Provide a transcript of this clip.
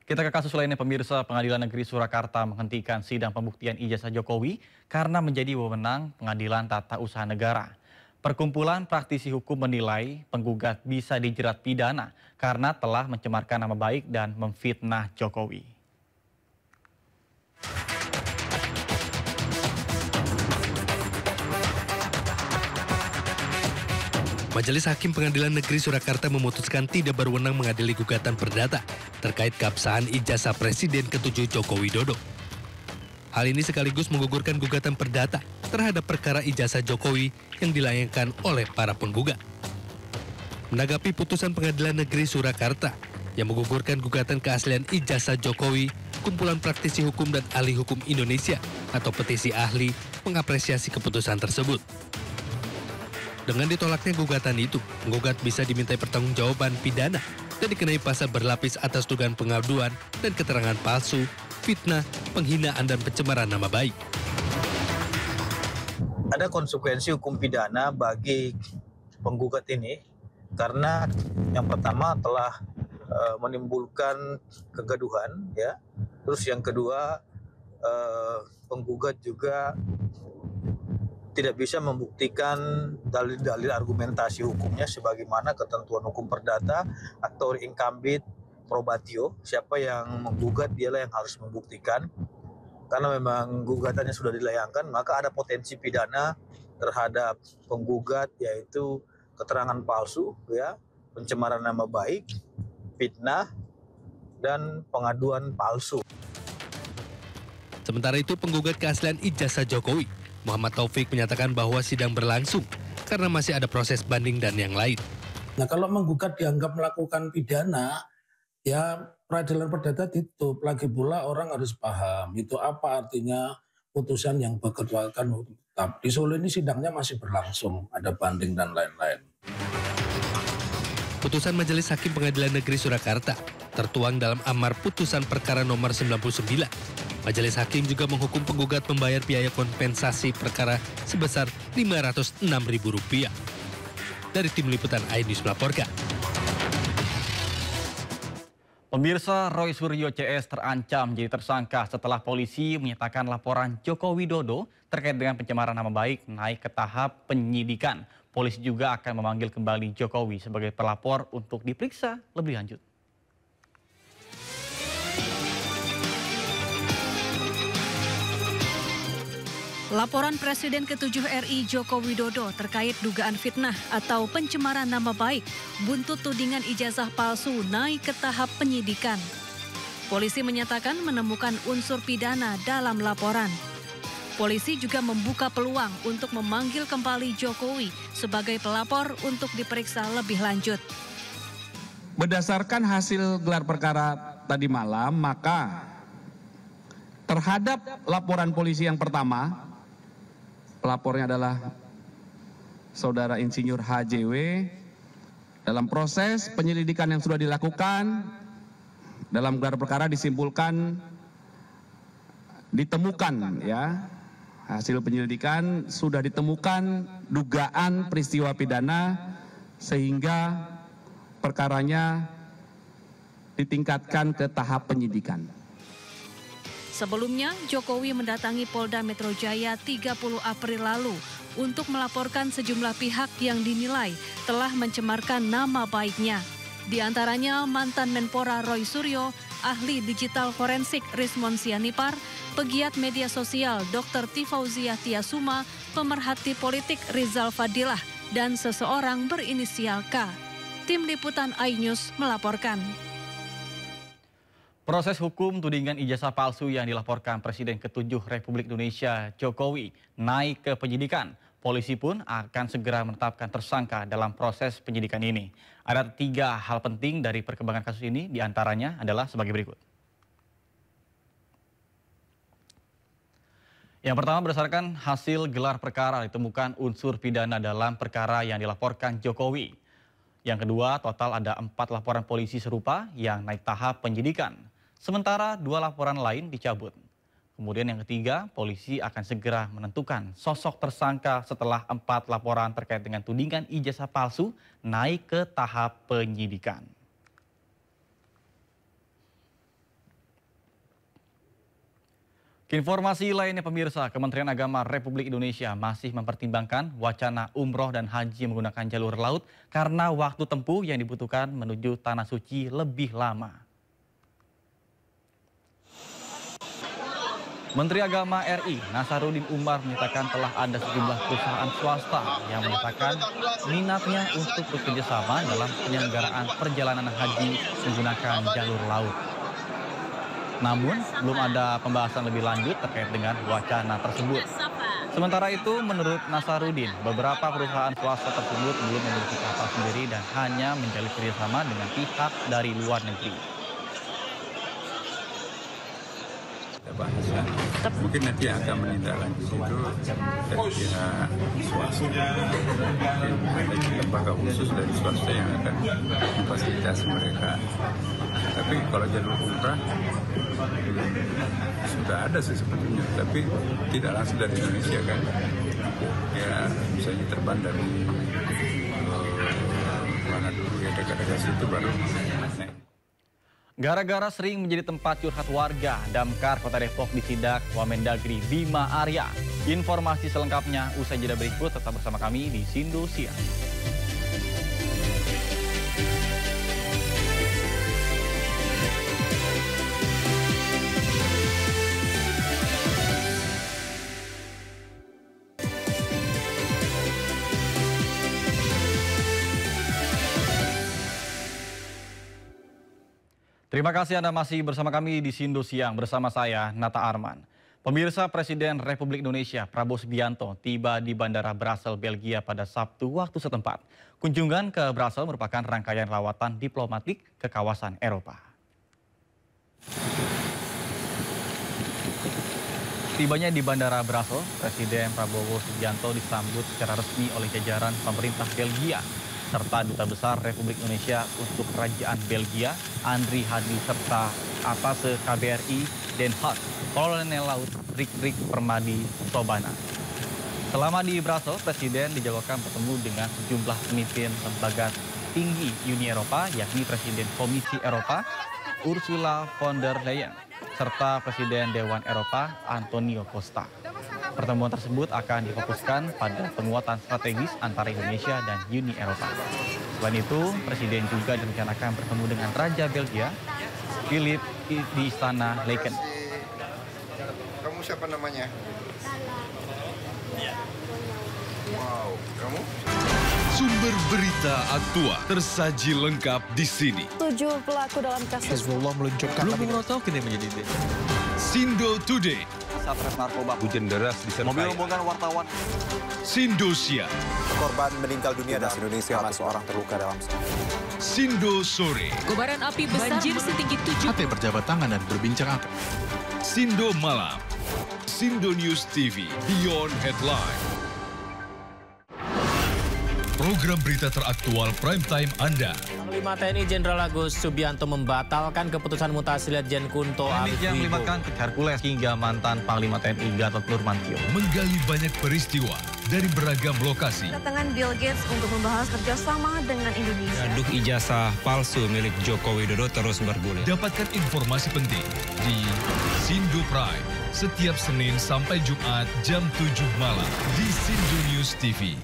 Kita ke kasus lainnya, pemirsa. Pengadilan Negeri Surakarta menghentikan sidang pembuktian ijazah Jokowi karena menjadi wewenang Pengadilan Tata Usaha Negara. Perkumpulan praktisi hukum menilai penggugat bisa dijerat pidana karena telah mencemarkan nama baik dan memfitnah Jokowi. Majelis Hakim Pengadilan Negeri Surakarta memutuskan tidak berwenang mengadili gugatan perdata terkait keabsahan ijazah Presiden ke-7 Joko Widodo. Hal ini sekaligus menggugurkan gugatan perdata terhadap perkara ijazah Jokowi yang dilayangkan oleh para penggugat. Menanggapi putusan Pengadilan Negeri Surakarta yang menggugurkan gugatan keaslian ijazah Jokowi, Kumpulan Praktisi Hukum dan Ahli Hukum Indonesia atau Petisi Ahli mengapresiasi keputusan tersebut. Dengan ditolaknya gugatan itu, penggugat bisa dimintai pertanggungjawaban pidana dan dikenai pasal berlapis atas dugaan pengaduan dan keterangan palsu, fitnah, penghinaan dan pencemaran nama baik. Ada konsekuensi hukum pidana bagi penggugat ini karena yang pertama telah menimbulkan kegaduhan, ya. Terus yang kedua penggugat juga tidak bisa membuktikan dalil-dalil argumentasi hukumnya sebagaimana ketentuan hukum perdata atau incumbit probatio. Siapa yang menggugat dialah yang harus membuktikan. Karena memang gugatannya sudah dilayangkan, maka ada potensi pidana terhadap penggugat, yaitu keterangan palsu, ya, pencemaran nama baik, fitnah, dan pengaduan palsu. Sementara itu, penggugat keaslian ijazah Jokowi, Muhammad Taufik, menyatakan bahwa sidang berlangsung karena masih ada proses banding dan yang lain. Nah, kalau menggugat dianggap melakukan pidana, ya peradilan perdata ditutup. Lagi pula orang harus paham itu apa artinya putusan yang berkekuatan hukum tetap. Di Solo ini sidangnya masih berlangsung, ada banding dan lain-lain. Putusan Majelis Hakim Pengadilan Negeri Surakarta tertuang dalam amar putusan perkara nomor 99. Majelis Hakim juga menghukum penggugat membayar biaya kompensasi perkara sebesar Rp506.000. Dari tim liputan iNews melaporkan. Pemirsa, Roy Suryo CS terancam jadi tersangka setelah polisi menyatakan laporan Joko Widodo terkait dengan pencemaran nama baik naik ke tahap penyidikan. Polisi juga akan memanggil kembali Jokowi sebagai pelapor untuk diperiksa lebih lanjut. Laporan Presiden ke-7 RI Joko Widodo terkait dugaan fitnah atau pencemaran nama baik buntut tudingan ijazah palsu naik ke tahap penyidikan. Polisi menyatakan menemukan unsur pidana dalam laporan. Polisi juga membuka peluang untuk memanggil kembali Jokowi sebagai pelapor untuk diperiksa lebih lanjut. Berdasarkan hasil gelar perkara tadi malam, maka terhadap laporan polisi yang pertama, pelapornya adalah Saudara Insinyur HJW. Dalam proses penyelidikan yang sudah dilakukan, dalam gelar perkara disimpulkan, ditemukan, ya, hasil penyelidikan sudah ditemukan dugaan peristiwa pidana sehingga perkaranya ditingkatkan ke tahap penyidikan. Sebelumnya, Jokowi mendatangi Polda Metro Jaya 30 April lalu untuk melaporkan sejumlah pihak yang dinilai telah mencemarkan nama baiknya. Di antaranya mantan Menpora Roy Suryo, ahli digital forensik Rismon Sianipar, pegiat media sosial Dr. Tifauzia Tiasuma, pemerhati politik Rizal Fadilah, dan seseorang berinisial K. Tim Liputan iNews melaporkan. Proses hukum tudingan ijazah palsu yang dilaporkan Presiden ke-7 Republik Indonesia Jokowi naik ke penyidikan. Polisi pun akan segera menetapkan tersangka dalam proses penyidikan ini. Ada 3 hal penting dari perkembangan kasus ini, diantaranya adalah sebagai berikut. Yang pertama, berdasarkan hasil gelar perkara ditemukan unsur pidana dalam perkara yang dilaporkan Jokowi. Yang kedua, total ada 4 laporan polisi serupa yang naik tahap penyidikan. Sementara 2 laporan lain dicabut. Kemudian yang ketiga, polisi akan segera menentukan sosok tersangka setelah 4 laporan terkait dengan tudingan ijazah palsu naik ke tahap penyidikan. Informasi lainnya pemirsa, Kementerian Agama Republik Indonesia masih mempertimbangkan wacana umroh dan haji menggunakan jalur laut karena waktu tempuh yang dibutuhkan menuju Tanah Suci lebih lama. Menteri Agama RI Nasaruddin Umar menyatakan telah ada sejumlah perusahaan swasta yang menyatakan minatnya untuk bekerjasama dalam penyelenggaraan perjalanan haji menggunakan jalur laut. Namun, belum ada pembahasan lebih lanjut terkait dengan wacana tersebut. Sementara itu, menurut Nasaruddin, beberapa perusahaan swasta tersebut belum memiliki kapal sendiri dan hanya menjalin kerjasama dengan pihak dari luar negeri. Mungkin nanti akan menindaklanjuti itu dari pihak swasta. Ada lembaga khusus dari swasta yang akan memfasilitasi mereka. Tapi kalau jalur umrah sudah ada sih sebetulnya, tapi tidak langsung dari Indonesia kan. Ya misalnya terbang dari mana dulu ya dekat-dekat situ baru naik. Gara-gara sering menjadi tempat curhat warga, Damkar Kota Depok disidak Wamendagri Bima Arya. Informasi selengkapnya usai jeda berikut, tetap bersama kami di Sindo Siang. Terima kasih Anda masih bersama kami di Sindo Siang bersama saya, Nata Arman. Pemirsa, Presiden Republik Indonesia Prabowo Subianto tiba di Bandara Brussels, Belgia pada Sabtu waktu setempat. Kunjungan ke Brussels merupakan rangkaian lawatan diplomatik ke kawasan Eropa. Tibanya di Bandara Brussels, Presiden Prabowo Subianto disambut secara resmi oleh jajaran pemerintah Belgia serta Duta Besar Republik Indonesia untuk Kerajaan Belgia, Andri Hadi, serta Atase KBRI Den Haag, Kolonel Laut Rik Permadi Sobana. Selama di Brussels, Presiden dijadwalkan bertemu dengan sejumlah pemimpin lembaga tinggi Uni Eropa, yakni Presiden Komisi Eropa, Ursula von der Leyen, serta Presiden Dewan Eropa, Antonio Costa. Pertemuan tersebut akan difokuskan pada penguatan strategis antara Indonesia dan Uni Eropa. Selain itu, Presiden juga direncanakan bertemu dengan Raja Belgia, Philip, di Istana Laken. Kamu siapa namanya? Wow, kamu? Sumber berita aktual tersaji lengkap di sini. 7 pelaku dalam kasus Hezbollah meluncurkan Sindo Today. Satres narkoba. Hujan deras disertai Mobil rombongan wartawan. Sindo Siang. Korban meninggal dunia dan Indonesia ada seorang terluka dalam. Sindo Sore. Kobaran api besar setinggi 7. Hati berjabat tangan dan berbincang akan. Sindo Malam. Sindo News TV. Beyond Headline. Program berita teraktual prime time Anda. Panglima TNI Jenderal Agus Subianto membatalkan keputusan mutasi Letjen Kunto Arif yang Wibowo. melibatkan Hercules hingga mantan Panglima TNI Gatot Nurmantio. Menggali banyak peristiwa dari beragam lokasi. kedatangan Bill Gates untuk membahas kerjasama dengan Indonesia. Gaduh ijazah palsu milik Joko Widodo terus bergulir. Dapatkan informasi penting di Sindo Prime setiap Senin sampai Jumat jam 7 malam di Sindo News TV.